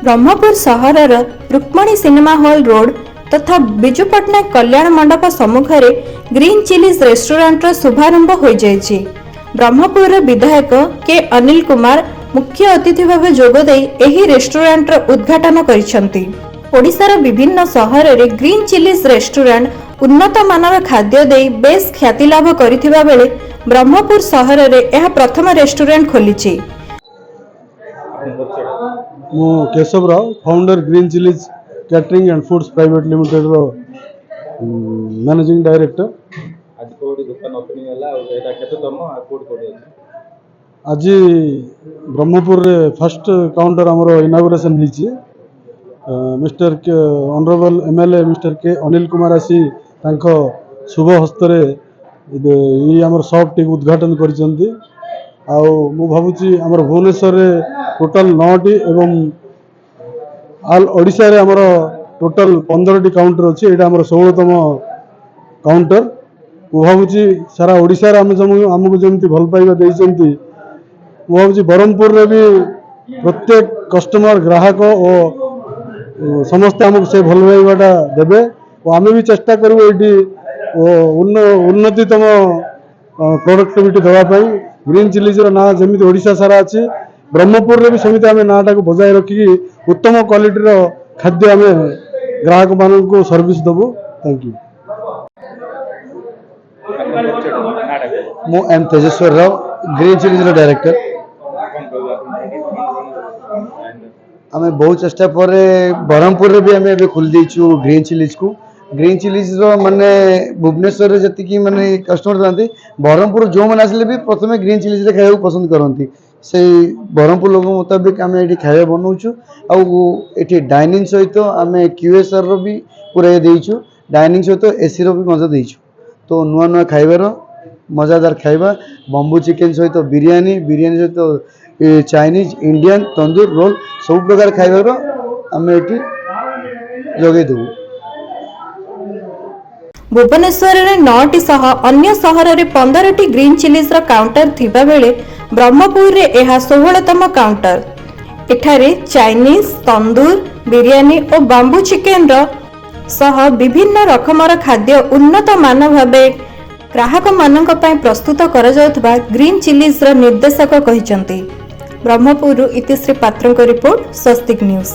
ब्रह्मपुर सहरर Rukmani cinema hall road तथा बिजु पट्टनायक कल्याण मंडप सम्मुखरे ग्रीन चिलीज रेस्टोरेंट शुभारंभ हो जाइछि। ब्रह्मपुर विधायक के अनिल कुमार मुख्य अतिथि भाव जोगदे एही रेस्टोरेंट उद्घाटन करिसेंति। ओडिशार विभिन्न सहर रे ग्रीन चिलीज रेस्टोरेंट उन्नत मानव खाद्य दे बेस ख्याति लाभ करिथिबा बेले ब्रह्मपुर सहर रे यह प्रथम रेस्टोरेंट खोलिछि। मु Keshav Rao founder green chillies catering and foods private limited रो मैनेजिंग डायरेक्टर। आज कोडी दुकान ओपनिंग होला और एटा केते तम आ कोड कोडी आज ब्रह्मपुर रे फर्स्ट काउंटर हमरो इनॉग्रेशन हिची। मिस्टर के ऑनरेबल एमएलए मिस्टर के अनिल कुमार आसी तांको शुभ हस्तरे ई हमर शॉप टी उद्घाटन करिसंती। आ मु भाबुची हमर भुवनेश्वर रे टोटल 9टी एवं ऑल ओडिशा रे हमर टोटल 15टी काउंटर अछि। एटा हमर 16तम काउंटर। मु भाबुची सारा ओडिशा रे हमकु जेमति भल पाइबा देइसंती। मु भाबुची ब्रह्मपुर रे भी प्रत्येक कस्टमर ग्राहक ओ समस्त हमकु से भल पाइबाटा देबे और आमे भी चेष्टा करबो एटी उन्नतितम प्रोडक्टिविटी देवा पाई। ग्रीन चिलीज रो ना जेमिति ओडिशा सारा अछि ब्रह्मपुर रे भी समिति आमे नाटा को बजाय रखी उत्तम क्वालिटी रो खाद्य आमे ग्राहक मानन को सर्विस दबो। Thank you. मो M Tejeswar Rao green chillies रो डायरेक्टर। आमे बहुत चेष्टा पर ब्रह्मपुर रे भी आमे खोल देछु ग्रीन चिलीज को। ग्रीन चिलीज रो माने भुवनेश्वर रे जति की माने कस्टमर जानते ब्रह्मपुर जो मन आसले भी प्रथमे ग्रीन चिलीज रे खाइबा पसंद करंती। से ब्रह्मपुर लोक मुताबिक आमे एठी खाइबा बनौछु। आ एठी डाइनिंग सहित आमे क्यूएसआर रो भी पूरा देइछु। डाइनिंग सहित एसी रो भी मजा देइछु। तो नुआ नुआ खाइबा रो मजादार खाइबा बम्बू चिकन सहित बिरयानी सहित चाइनीज इंडियन तंदूर रोल सब प्रकार खाइबा रो आमे एठी जोगे देबु। भुवनेश्वर रे 9टी सह अन्य सहर रे 15टी ग्रीन चिलीज रो काउंटर थिबा बेले ब्रह्मपुर रे एहा 16तम काउंटर। एठारे चाइनीज तंदूर बिरयानी और बांबू चिकेन रो सह विभिन्न रकमर खाद्य उन्नत मान भाबे ग्राहक मानक पय प्रस्तुत करा जाउथबा ग्रीन चिलीज रो निर्देशक कहिसंती। ब्रह्मपुर इतिश्री पात्र को रिपोर्ट स्वस्तिक न्यूज।